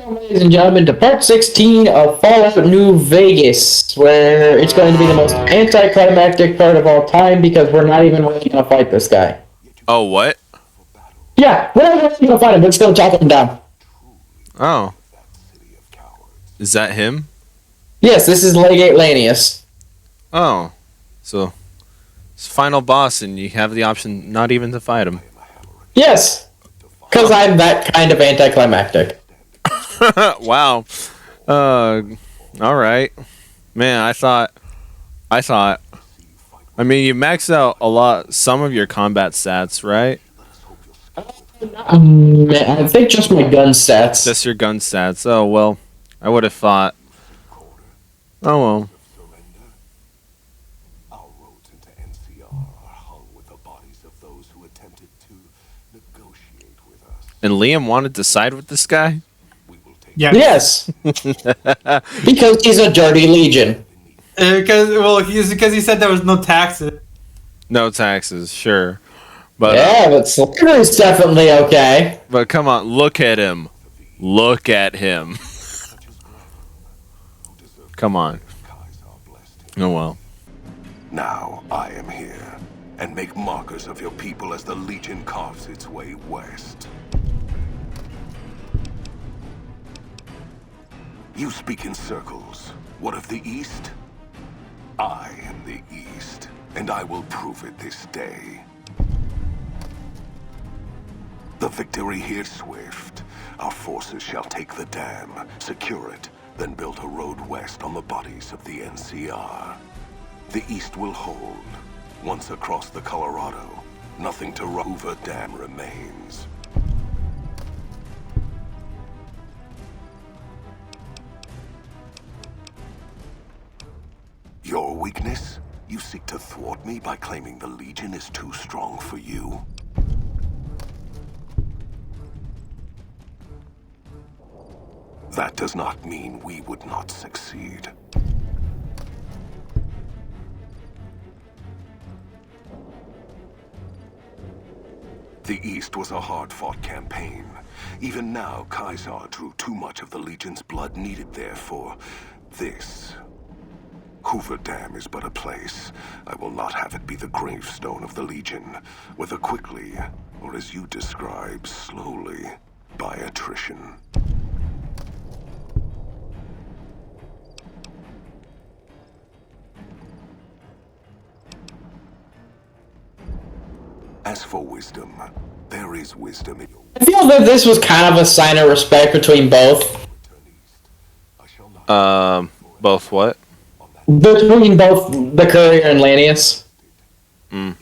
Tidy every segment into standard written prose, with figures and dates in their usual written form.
Welcome, ladies and gentlemen, to part 16 of Fallout New Vegas, where it's going to be the most anticlimactic part of all time because we're not even really going to fight this guy. Oh, what? Yeah, we're not really going to fight him, we're just going to chop him down. Oh. Is that him? Yes, this is Legate Lanius. Oh. So, it's final boss and you have the option not even to fight him. Yes, because I'm that kind of anticlimactic. Wow. Alright. Man, I thought, I mean, you maxed out some of your combat stats, right? I think just my gun stats. Just your gun stats. Oh, well, I would have thought. Oh, well. Our roads into NCR are hung with the bodies of those who attempted to negotiate with us. And Liam wanted to side with this guy? Yeah. Yes. Because he's a dirty legion. Because he said there was no taxes. No taxes, sure. But, yeah, but slavery's definitely okay. But come on, look at him. Look at him. Come on. Oh well. Now I am here, and make markers of your people as the Legion carves its way west. You speak in circles. What of the East? I am the East, and I will prove it this day. The victory here is swift. Our forces shall take the dam, secure it, then build a road west on the bodies of the NCR. The East will hold. Once across the Colorado, nothing to Hoover Dam remains. Your weakness? You seek to thwart me by claiming the Legion is too strong for you? That does not mean we would not succeed. The East was a hard-fought campaign. Even now, Kaisar drew too much of the Legion's blood needed there for this. Hoover Dam is but a place. I will not have it be the gravestone of the Legion, whether quickly, or as you describe, slowly, by attrition. As for wisdom, there is wisdom in your... I feel that this was kind of a sign of respect between both. Both what? Between both the Courier and Lanius. Mm.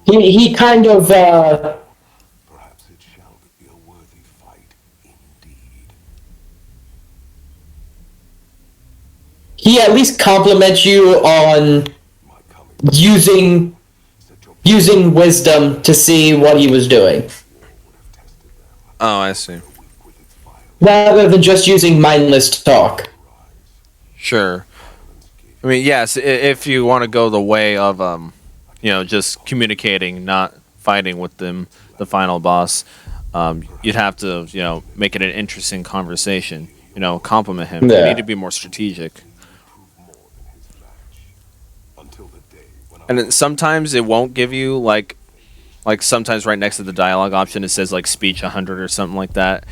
He kind of, Perhaps it shall be a worthy fight indeed. he at least compliments you on using wisdom to see what he was doing. Oh, I see. Rather than just using mindless talk. Sure. I mean, yes, if you want to go the way of, just communicating, not fighting with them, the final boss, you'd have to, make it an interesting conversation. Compliment him. Yeah. You need to be more strategic. And then sometimes it won't give you, like sometimes right next to the dialogue option, it says, speech 100 or something like that.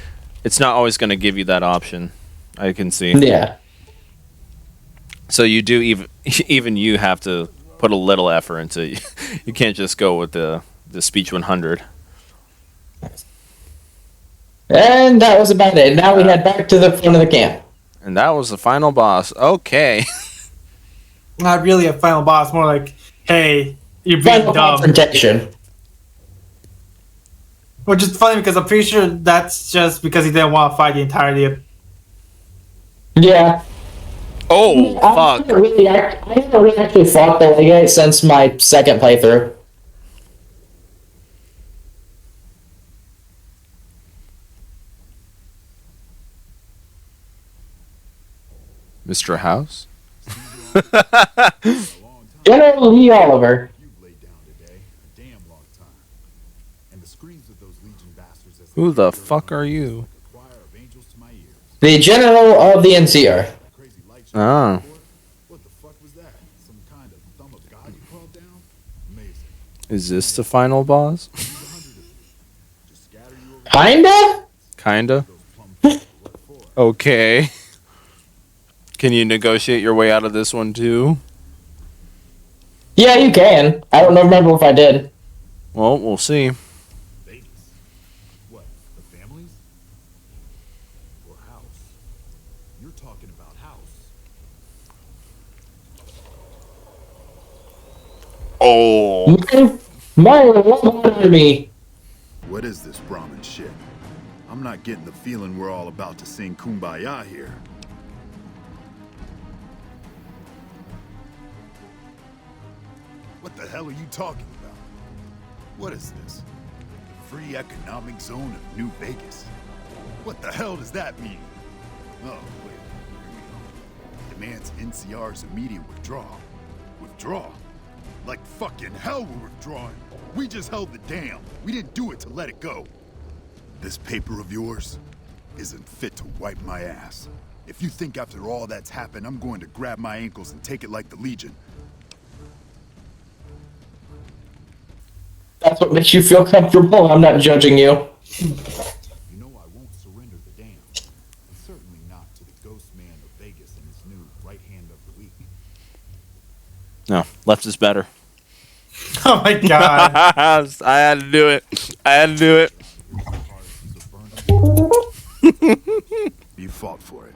It's not always going to give you that option, I can see. Yeah. So you do even you have to put a little effort into it. You can't just go with the speech 100. And that was about it. Now we head back to the front of the camp. And that was the final boss. Okay. Not really a final boss, more like, hey, you're being Final dumb. confrontation. Which is funny because I'm pretty sure that's just because he didn't want to fight the entirety of... Yeah. Oh, I fuck. haven't really actually fought the Legate since my second playthrough. Mr. House? General Lee Oliver. Who the fuck are you? The general of the NCR. Ah. What the fuck was that? Some kind of thumb of God you crawled down? Amazing. Is this the final boss? Just scatter you over Kinda? Kinda. those plum. What for? Okay. Can you negotiate your way out of this one too? Yeah, you can. I don't remember if I did. Well, we'll see. Vegas. What? The families? Or house? You're talking about house. Oh. My love army. What is this Brahmin shit? I'm not getting the feeling we're all about to sing Kumbaya here. What the hell are you talking about? What is this? The free economic zone of New Vegas? What the hell does that mean? Oh, wait. Here we go. Demands NCR's immediate withdrawal. Withdraw? Like fucking hell we're withdrawing. We just held the dam. We didn't do it to let it go. This paper of yours isn't fit to wipe my ass. If you think after all that's happened, I'm going to grab my ankles and take it like the Legion. That's what makes you feel comfortable. I'm not judging you. You know I won't surrender the dam. And certainly not to the ghost man of Vegas and his new right hand of the week. No, left is better. Oh my god. I had to do it. I had to do it. You fought for it.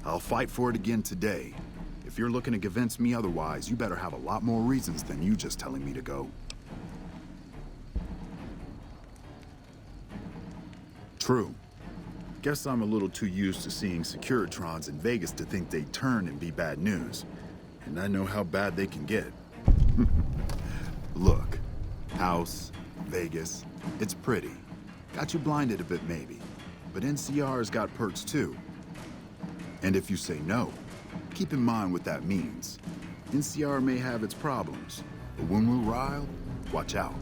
I'll fight for it again today. If you're looking to convince me otherwise, you better have a lot more reasons than you just telling me to go. True. Guess I'm a little too used to seeing Securitrons in Vegas to think they turn and be bad news. And I know how bad they can get. Look, house, Vegas, it's pretty. Got you blinded a bit maybe. But NCR's got perks too. And if you say no, keep in mind what that means. NCR may have its problems, but when we're riled, watch out.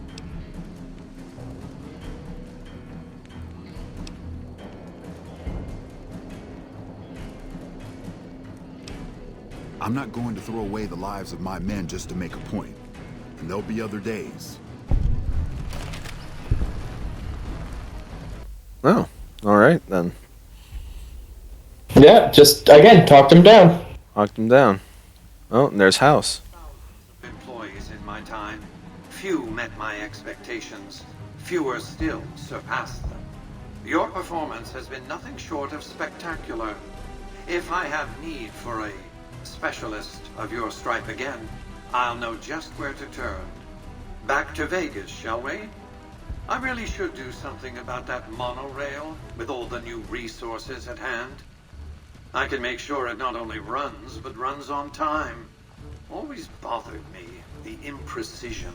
I'm not going to throw away the lives of my men just to make a point. And there'll be other days. Oh, all right then. Yeah, just, again, talked him down. Knocked him down. Oh, and there's House. Employees in my time. Few met my expectations. Fewer still surpassed them. Your performance has been nothing short of spectacular. If I have need for a specialist of your stripe again, I'll know just where to turn. Back to Vegas, shall we? I really should do something about that monorail with all the new resources at hand. I can make sure it not only runs, but runs on time. Always bothered me, the imprecision.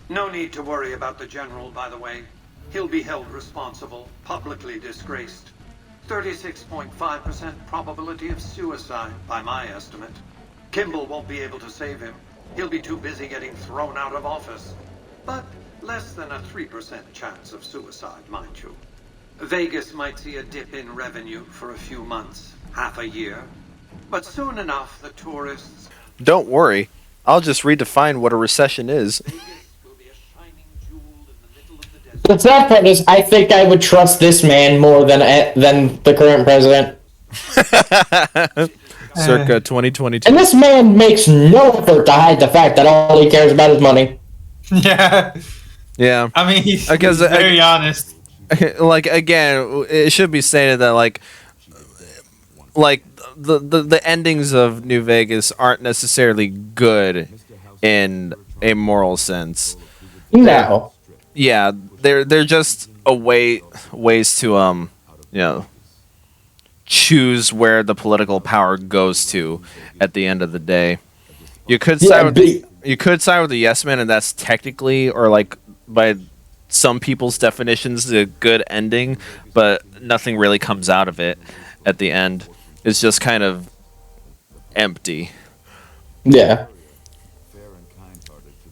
No need to worry about the General, by the way. He'll be held responsible, publicly disgraced. 36.5% probability of suicide, by my estimate. Kimball won't be able to save him. He'll be too busy getting thrown out of office. But less than a 3% chance of suicide, mind you. Vegas might see a dip in revenue for a few months, half a year. But soon enough, the tourists... Don't worry. I'll just redefine what a recession is. Vegas will be a shining jewel in the middle of the desert. The sad part is, I think I would trust this man more than the current president. Circa 2022. And this man makes no effort to hide the fact that all he cares about is money. Yeah. Yeah. I mean, he's Because, very honest. Like, again, it should be stated that, like the endings of New Vegas aren't necessarily good in a moral sense. No. Yeah, they're just ways to choose where the political power goes to at the end of the day. You could side with the yes man, and that's technically, or like by some people's definitions, a good ending, but nothing really comes out of it at the end. It's just kind of empty. Yeah.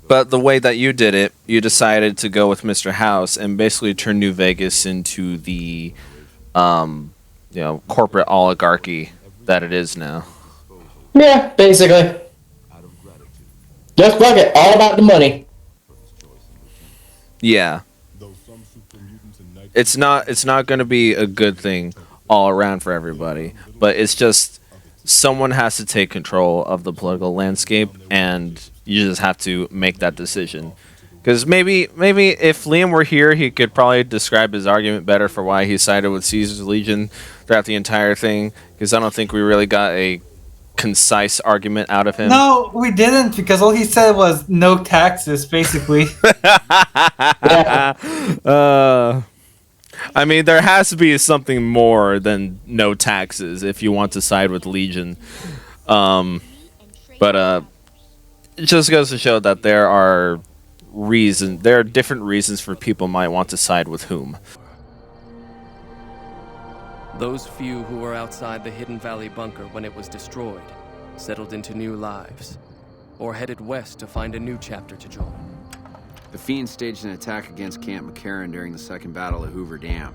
But the way that you did it, you decided to go with Mr. House and basically turn New Vegas into the corporate oligarchy that it is now. Yeah, basically. Just fuck it, all about the money. Yeah. It's not going to be a good thing all around for everybody, but it's just someone has to take control of the political landscape, and you just have to make that decision. Because maybe if Liam were here, he could probably describe his argument better for why he sided with Caesar's Legion throughout the entire thing. Because I don't think we really got a concise argument out of him. No, we didn't, because all he said was no taxes, basically. I mean, there has to be something more than no taxes if you want to side with Legion. But it just goes to show that there are different reasons for people might want to side with whom. Those few who were outside the Hidden Valley bunker when it was destroyed settled into new lives, or headed west to find a new chapter to join. The Fiends staged an attack against Camp McCarran during the Second Battle of Hoover Dam.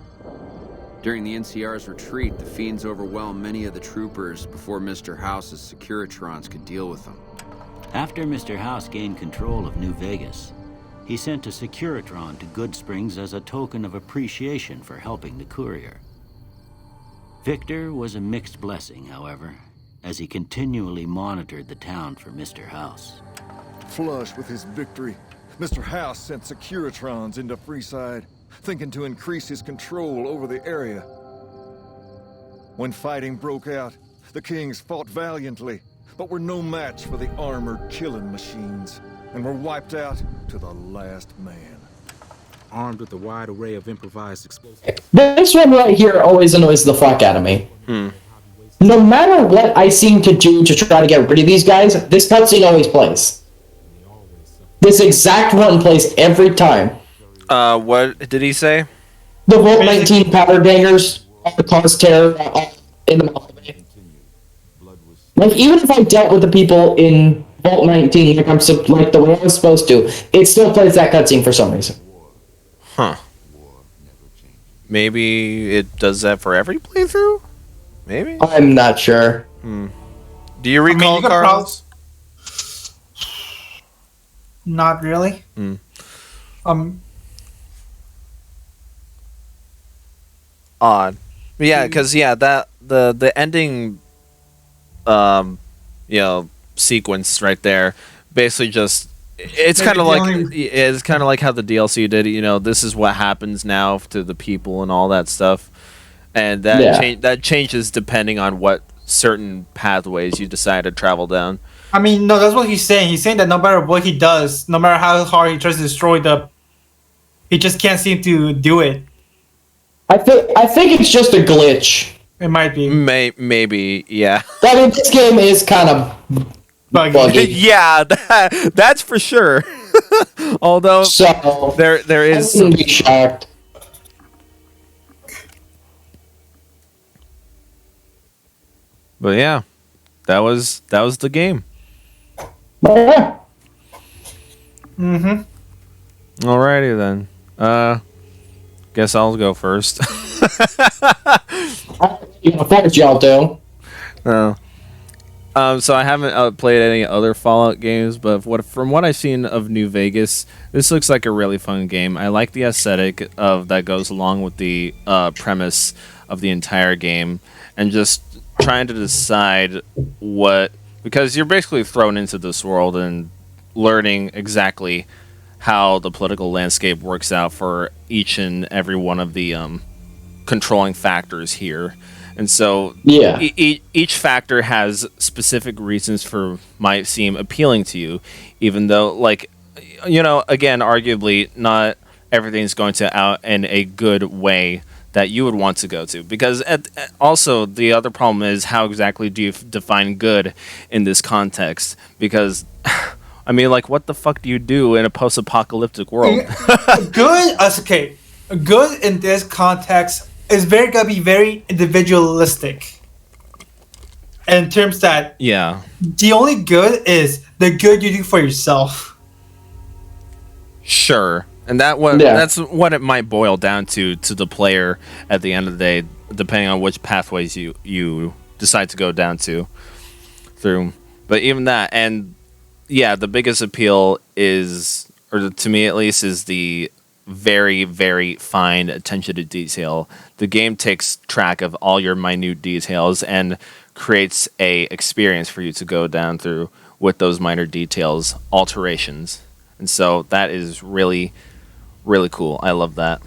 During the NCR's retreat, the Fiends overwhelmed many of the troopers before Mr. House's Securitrons could deal with them. After Mr. House gained control of New Vegas, he sent a Securitron to Goodsprings as a token of appreciation for helping the courier. Victor was a mixed blessing, however, as he continually monitored the town for Mr. House. Flush with his victory, Mr. House sent Securitrons into Freeside, thinking to increase his control over the area. When fighting broke out, the Kings fought valiantly, but were no match for the armored killing machines, and were wiped out to the last man. Armed with a wide array of improvised explosives. This one right here always annoys the fuck out of me. No matter what I seem to do to try to get rid of these guys, this cutscene always plays. This exact one plays every time. What did he say? The Volt 19 powder bangers cause terror in the mouth of me. Like, even if I dealt with the people in Volt 19 like the way I was supposed to, it still plays that cutscene for some reason. Huh. Maybe it does that for every playthrough? Maybe? I'm not sure. Do you recall, Carlos? Not really. Odd. Yeah, because that the ending sequence right there basically just it's kind of like how the DLC did it. This is what happens now to the people and all that stuff, and that changes depending on what certain pathways you decide to travel down. I mean, no, that's what he's saying. He's saying that no matter what he does, no matter how hard he tries to destroy he just can't seem to do it. I think it's just a glitch. It might be. Maybe, yeah. I mean, this game is kind of buggy. Yeah, that's for sure. Although there is. I wouldn't be shocked. But yeah, that was the game. Yeah. Alrighty then. Guess I'll go first. Thanks, y'all do. No. So I haven't played any other Fallout games, but from what I've seen of New Vegas, this looks like a really fun game. I like the aesthetic that goes along with the premise of the entire game, and just trying to decide because you're basically thrown into this world and learning exactly how the political landscape works out for each and every one of the controlling factors here. And so each factor has specific reasons might seem appealing to you, even though, again, arguably not everything's going to out in a good way that you would want to go to. Because also the other problem is, how exactly do you define good in this context? Because I mean, what the fuck do you do in a post-apocalyptic world? Good in this context is gonna be very individualistic. In terms that the only good is the good you do for yourself. Sure. And that's what it might boil down to the player at the end of the day. depending on which pathways you decide to go down through. But even that, and yeah, the biggest appeal is, or to me at least, is the very, very fine attention to detail. The game takes track of all your minute details and creates a experience for you to go down through with those minor details, alterations. And so that is really, really cool. I love that.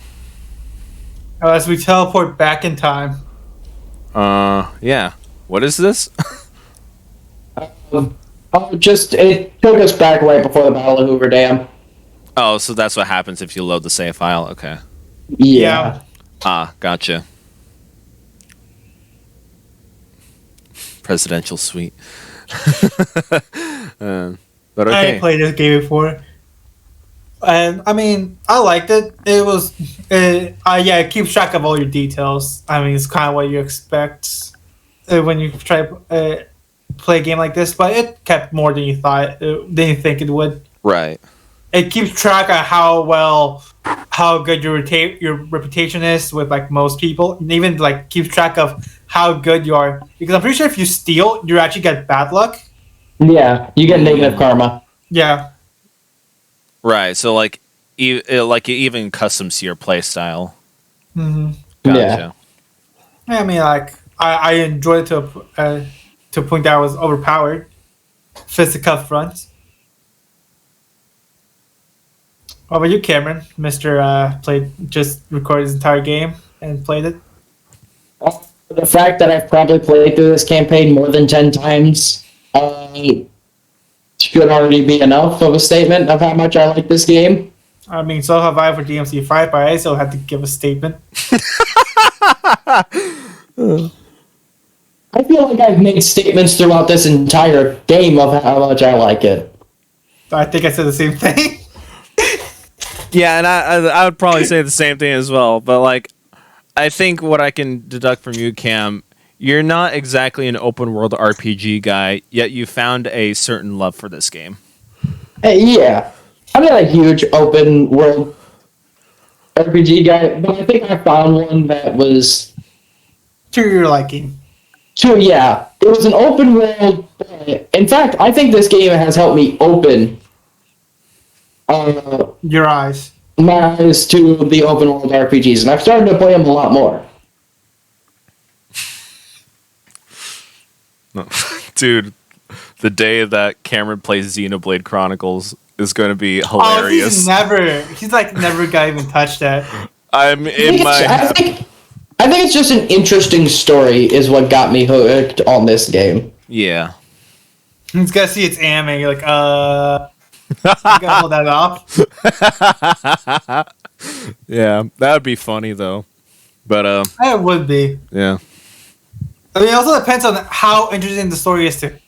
As we teleport back in time. Yeah. What is this? It took us back right before the Battle of Hoover Dam. Oh, so that's what happens if you load the save file. Okay. Yeah. Ah, gotcha. Presidential suite. But okay. I ain't played this game before. And I mean, I liked it. It was, it keeps track of all your details. I mean, it's kind of what you expect when you try to play a game like this. But it kept more than you thought, than you think it would. Right. It keeps track of how good your reputation is with like most people, and even like keeps track of how good you are. Because I'm pretty sure if you steal, you actually get bad luck. Yeah, you get negative karma. Yeah. Right. So like, it even customs to your play style. Mm-hmm. Gotcha. Yeah. I mean, like I enjoyed it to a point that I was overpowered. Fisticuff front. What about you, Cameron? Just recorded his entire game and played it. The fact that I've probably played through this campaign more than 10 times should already be enough of a statement of how much I like this game. I mean, so have I for DMC5, but I still had to give a statement. I feel like I've made statements throughout this entire game of how much I like it. I think I said the same thing. Yeah, and I would probably say the same thing as well. But like, I think what I can deduct from you, Cam, you're not exactly an open world RPG guy, yet you found a certain love for this game. Yeah, I'm not a huge open world RPG guy, but I think I found one that was to your liking. Yeah, it was an open world. In fact, I think this game has helped me open your eyes. My eyes to the open world RPGs, and I've started to play them a lot more. Dude, the day that Cameron plays Xenoblade Chronicles is going to be hilarious. He's like never got even touched that. I think it's just an interesting story is what got me hooked on this game. Yeah. He's got to see its anime. You're like, you gotta hold that off. Yeah, that would be funny though. But it would be. Yeah. I mean, it also depends on how interesting the story is to.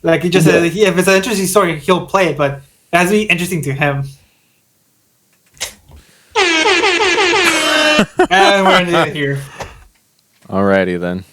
Like he just said, if it's an interesting story, he'll play it, but it has to be interesting to him. And we're ending it here. Alrighty then.